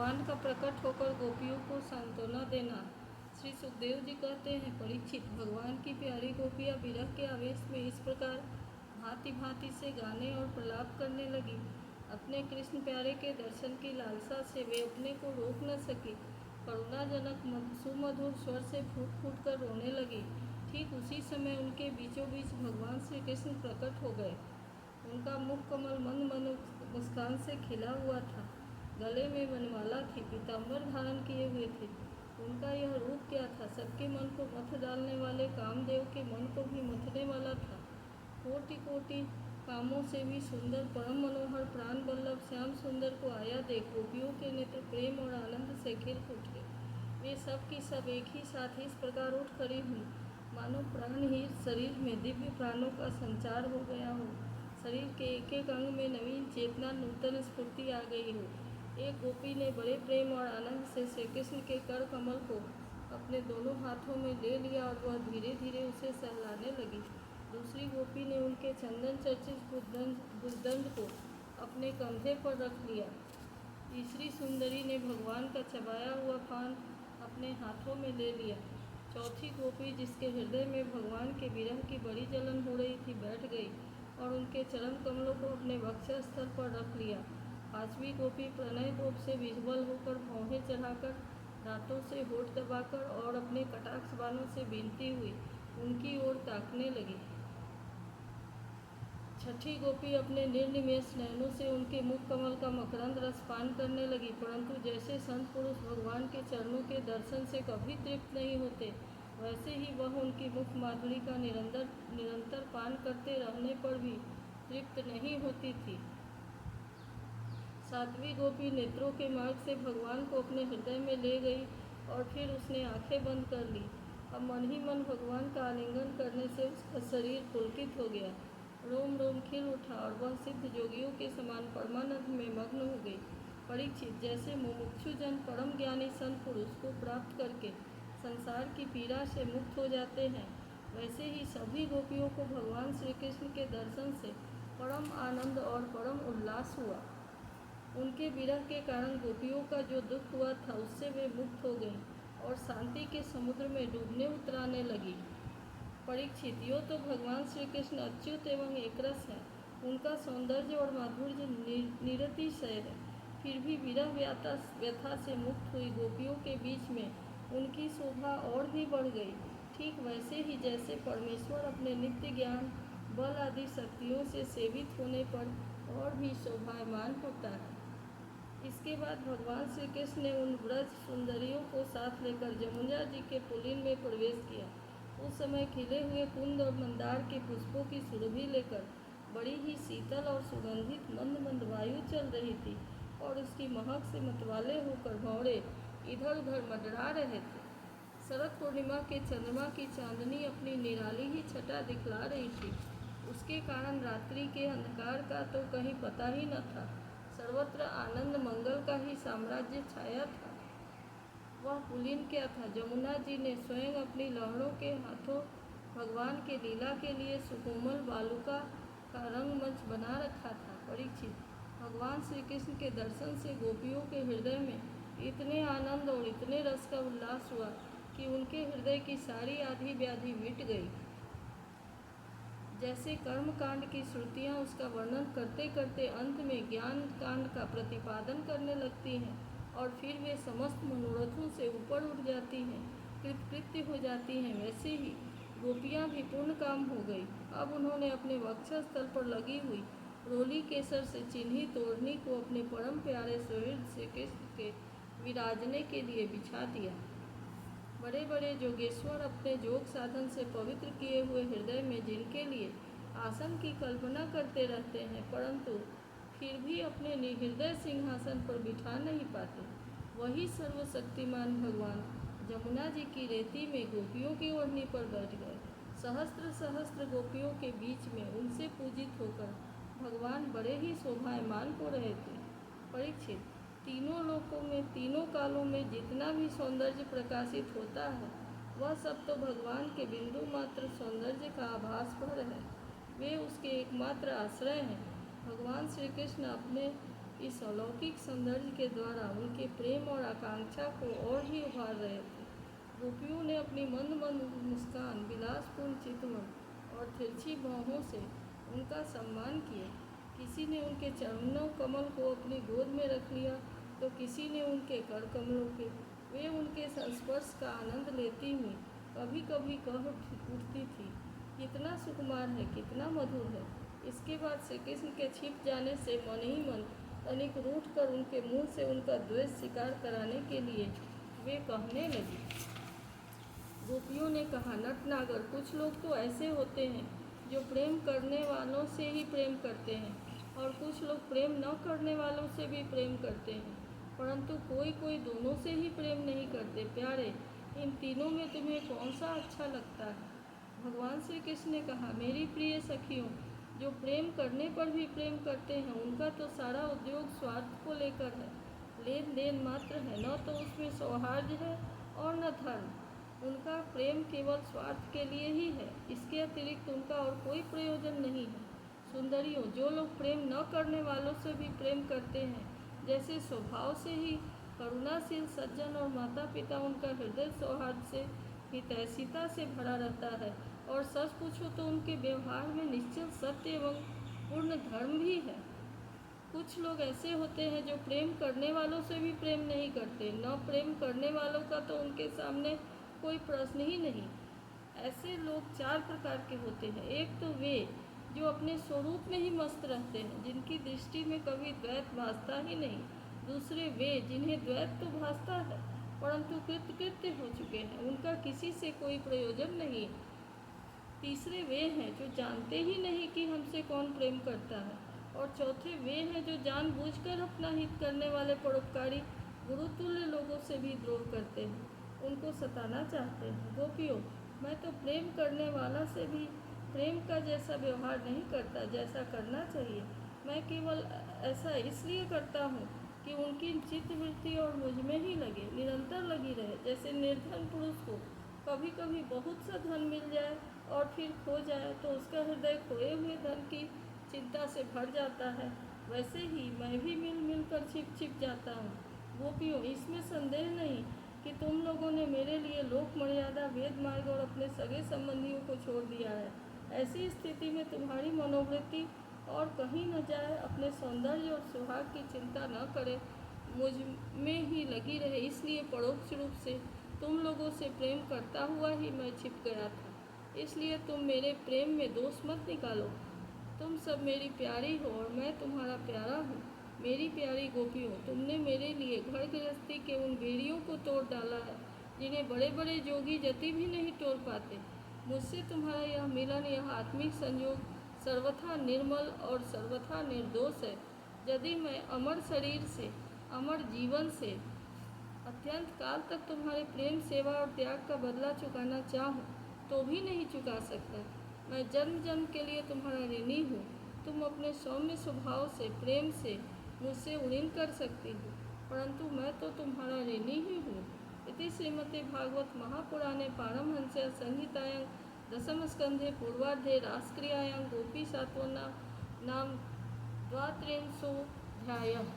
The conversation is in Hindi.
भगवान का प्रकट होकर गोपियों को सांत्वना देना। श्री सुखदेव जी कहते हैं, परीक्षित, भगवान की प्यारी गोपियाँ विरह के आवेश में इस प्रकार भांति भांति से गाने और प्रलाप करने लगी। अपने कृष्ण प्यारे के दर्शन की लालसा से वे अपने को रोक न सकी। करुणाजनक सुमधुर स्वर से फूट फूट कर रोने लगी। ठीक उसी समय उनके बीचों बीच भगवान श्री कृष्ण प्रकट हो गए। उनका मुख कमल मंद मंद मुस्कान से खिला हुआ था। गले में वनमाला थी, पीताम्बर धारण किए हुए थे। उनका यह रूप क्या था? सबके मन को मथ डालने वाले कामदेव के मन को भी मथने वाला था। कोटि कोटि कामों से भी सुंदर, परम मनोहर, प्राण वल्लभ श्याम सुंदर को आया देख गोपियों के नेत्र प्रेम और आनंद से खिल उठे। वे सब की सब एक ही साथ इस प्रकार उठ खड़ी हुई मानो प्राण ही शरीर में दिव्य प्राणों का संचार हो गया हो। शरीर के एक एक अंग में नवीन चेतना, नूतन स्फूर्ति आ गई हो। एक गोपी ने बड़े प्रेम और आनंद से श्री कृष्ण के कर कमल को अपने दोनों हाथों में ले लिया और वह धीरे धीरे उसे सहलाने लगी। दूसरी गोपी ने उनके चंदन चर्चित भुजदंड को अपने कंधे पर रख लिया। तीसरी सुंदरी ने भगवान का चबाया हुआ पान अपने हाथों में ले लिया। चौथी गोपी, जिसके हृदय में भगवान के विरह की बड़ी जलन हो रही थी, बैठ गई और उनके चरण कमलों को अपने वक्षस्थल पर रख लिया। पांचवी गोपी प्रणय कोप से विह्वल होकर भौहें चढ़ाकर, दांतों से होठ दबाकर और अपने कटाक्ष बालों से बीनती हुई उनकी ओर ताकने लगी। छठी गोपी अपने निर्निमेष नयनों से उनके मुख कमल का मकरंद रस पान करने लगी। परंतु जैसे संत पुरुष भगवान के चरणों के दर्शन से कभी तृप्त नहीं होते, वैसे ही वह उनकी मुख माधुरी का निरंतर पान करते रहने पर भी तृप्त नहीं होती थी। सातवीं गोपी नेत्रों के मार्ग से भगवान को अपने हृदय में ले गई और फिर उसने आंखें बंद कर ली। अब मन ही मन भगवान का आलिंगन करने से उसका शरीर पुलकित हो गया, रोम रोम खिल उठा और वह सिद्ध जोगियों के समान परमानंद में मग्न हो गई। परीक्षित, जैसे मुमुक्षुजन परम ज्ञानी संत पुरुष को प्राप्त करके संसार की पीड़ा से मुक्त हो जाते हैं, वैसे ही सभी गोपियों को भगवान श्री कृष्ण के दर्शन से परम आनंद और परम उल्लास हुआ। उनके विरह के कारण गोपियों का जो दुख हुआ था, उससे वे मुक्त हो गईं और शांति के समुद्र में डूबने उतराने लगी। परीक्षित, यो तो भगवान श्री कृष्ण अच्युत एवं एकरस है। उनका सौंदर्य और माधुर्य निरतिशय है। फिर भी विरह व्यथा से मुक्त हुई गोपियों के बीच में उनकी शोभा और भी बढ़ गई। ठीक वैसे ही जैसे परमेश्वर अपने नित्य ज्ञान, बल आदि शक्तियों से सेवित होने पर और भी शोभायमान होता है। इसके बाद भगवान श्री कृष्ण ने उन ब्रज सुंदरियों को साथ लेकर जमुना जी के पुलिन में प्रवेश किया। उस समय खिले हुए कुंद और मंदार के पुष्पों की सुरभि लेकर बड़ी ही शीतल और सुगंधित मंद मंद वायु चल रही थी और उसकी महक से मतवाले होकर भौरे इधर उधर मंडरा रहे थे। शरद पूर्णिमा के चंद्रमा की चांदनी अपनी निराली ही छटा दिखला रही थी। उसके कारण रात्रि के अंधकार का तो कहीं पता ही न था। सर्वत्र आनंद मंगल का ही साम्राज्य छाया था। वह पुलिन क्या था? जमुना जी ने स्वयं अपनी लहरों के हाथों भगवान के लीला के लिए सुकोमल बालुका का रंगमंच बना रखा था। परीक्षित, भगवान श्री कृष्ण के दर्शन से गोपियों के हृदय में इतने आनंद और इतने रस का उल्लास हुआ कि उनके हृदय की सारी आधी व्याधि मिट गई। जैसे कर्म कांड की श्रुतियाँ उसका वर्णन करते करते अंत में ज्ञान कांड का प्रतिपादन करने लगती हैं और फिर वे समस्त मनोरथों से ऊपर उठ जाती हैं, कृतकृत्य हो जाती हैं, वैसे ही गोपियाँ भी पूर्ण काम हो गई। अब उन्होंने अपने वक्षस्थल पर लगी हुई रोली केसर से चिन्हित ओढ़नी को अपने परम प्यारे सुहृद श्री कृष्ण के विराजने के लिए बिछा दिया। बड़े बड़े जोगेश्वर अपने जोग साधन से पवित्र किए हुए हृदय में जिनके लिए आसन की कल्पना करते रहते हैं, परंतु फिर भी अपने हृदय सिंहासन पर बिठा नहीं पाते, वही सर्वशक्तिमान भगवान जमुना जी की रेती में गोपियों की ओढ़नी पर बैठ गए। सहस्त्र सहस्त्र गोपियों के बीच में उनसे पूजित होकर भगवान बड़े ही शोभायमान हो रहे थे। परीक्षित, तीनों लोकों में, तीनों कालों में जितना भी सौंदर्य प्रकाशित होता है, वह सब तो भगवान के बिंदु मात्र सौंदर्य का आभास पर है। वे उसके एकमात्र आश्रय हैं। भगवान श्री कृष्ण अपने इस अलौकिक सौंदर्य के द्वारा उनके प्रेम और आकांक्षा को और ही उभार रहे थे। गोपियों ने अपनी मंद मंद मुस्कान, विलासपूर्ण चितवन और तिरछी बाहों से उनका सम्मान किया। किसी ने उनके चरणों कमल को अपनी गोद में रख लिया तो किसी ने उनके कर कमलों के। वे उनके संस्पर्श का आनंद लेती हुई कभी कभी कह उठती थी, कितना सुकुमार है, कितना मधुर है। इसके बाद श्री कृष्ण के छिप जाने से मन ही मन तनिक रूठ कर उनके मुंह से उनका द्वेष स्वीकार कराने के लिए वे कहने लगी। गोपियों ने कहा, नटनागर, कुछ लोग तो ऐसे होते हैं जो प्रेम करने वालों से ही प्रेम करते हैं और कुछ लोग प्रेम न करने वालों से भी प्रेम करते हैं, परंतु कोई कोई दोनों से ही प्रेम नहीं करते। प्यारे, इन तीनों में तुम्हें कौन सा अच्छा लगता है? भगवान श्री कृष्ण ने कहा, मेरी प्रिय सखियों, जो प्रेम करने पर भी प्रेम करते हैं उनका तो सारा उद्योग स्वार्थ को लेकर है, लेन देन मात्र है, न तो उसमें सौहार्द है और न धर्म। उनका प्रेम केवल स्वार्थ के लिए ही है, इसके अतिरिक्त उनका और कोई प्रयोजन नहीं है। सुंदरियों, जो लोग प्रेम न करने वालों से भी प्रेम करते हैं, जैसे स्वभाव से ही करुणाशील सज्जन और माता पिता, उनका हृदय सौहार्द से, हितैषिता से भरा रहता है और सच पूछो तो उनके व्यवहार में निश्चल सत्य एवं पूर्ण धर्म भी है। कुछ लोग ऐसे होते हैं जो प्रेम करने वालों से भी प्रेम नहीं करते, न प्रेम करने वालों का तो उनके सामने कोई प्रश्न ही नहीं। ऐसे लोग चार प्रकार के होते हैं। एक तो वे जो अपने स्वरूप में ही मस्त रहते हैं, जिनकी दृष्टि में कभी द्वैत भासता ही नहीं। दूसरे वे जिन्हें द्वैत तो भासता है परंतु कृतकृत्य हो चुके हैं, उनका किसी से कोई प्रयोजन नहीं। तीसरे वे हैं जो जानते ही नहीं कि हमसे कौन प्रेम करता है। और चौथे वे हैं जो जानबूझकर अपना हित करने वाले परोपकारी गुरुतुल्य लोगों से भी द्रोह करते हैं, उनको सताना चाहते हैं। गोपियों, मैं तो प्रेम करने वाला से भी प्रेम का जैसा व्यवहार नहीं करता जैसा करना चाहिए। मैं केवल ऐसा इसलिए करता हूँ कि उनकी चित्तवृत्ति और मुझ में ही लगे, निरंतर लगी रहे। जैसे निर्धन पुरुष को कभी कभी बहुत सा धन मिल जाए और फिर खो जाए तो उसका हृदय खोए हुए धन की चिंता से भर जाता है, वैसे ही मैं भी मिल मिल कर छिप छिप जाता हूँ। गोपियों, इसमें संदेह नहीं कि तुम लोगों ने मेरे लिए लोक मर्यादा, वेद मार्ग और अपने सगे संबंधियों को छोड़ दिया है। ऐसी स्थिति में तुम्हारी मनोवृत्ति और कहीं न जाए, अपने सौंदर्य और सुहाग की चिंता न करे, मुझ में ही लगी रहे। इसलिए परोक्ष रूप से तुम लोगों से प्रेम करता हुआ ही मैं छिप गया था। इसलिए तुम मेरे प्रेम में दोष मत निकालो। तुम सब मेरी प्यारी हो और मैं तुम्हारा प्यारा हूँ। मेरी प्यारी गोपियों, तुमने मेरे लिए घर गृहस्थी के उन बेड़ियों को तोड़ डाला है जिन्हें बड़े बड़े जोगी जति भी नहीं तोड़ पाते। मुझसे तुम्हारा यह मिलन, यह आत्मिक संयोग सर्वथा निर्मल और सर्वथा निर्दोष है। यदि मैं अमर शरीर से, अमर जीवन से अत्यंत काल तक तुम्हारे प्रेम, सेवा और त्याग का बदला चुकाना चाहूँ तो भी नहीं चुका सकता। मैं जन्म जन्म के लिए तुम्हारा ऋणी हूँ। तुम अपने सौम्य स्वभाव से, प्रेम से मुझसे ऋण कर सकती हो, परंतु मैं तो तुम्हारा ऋणी ही हूँ। इति श्रीमद् भागवत महापुराणे पारमहंस्यां संहितायां दशम स्कंधे पूर्वार्धे रासक्रीडायां गोपी सात्वना नाम द्वात्रिंशोऽध्यायः।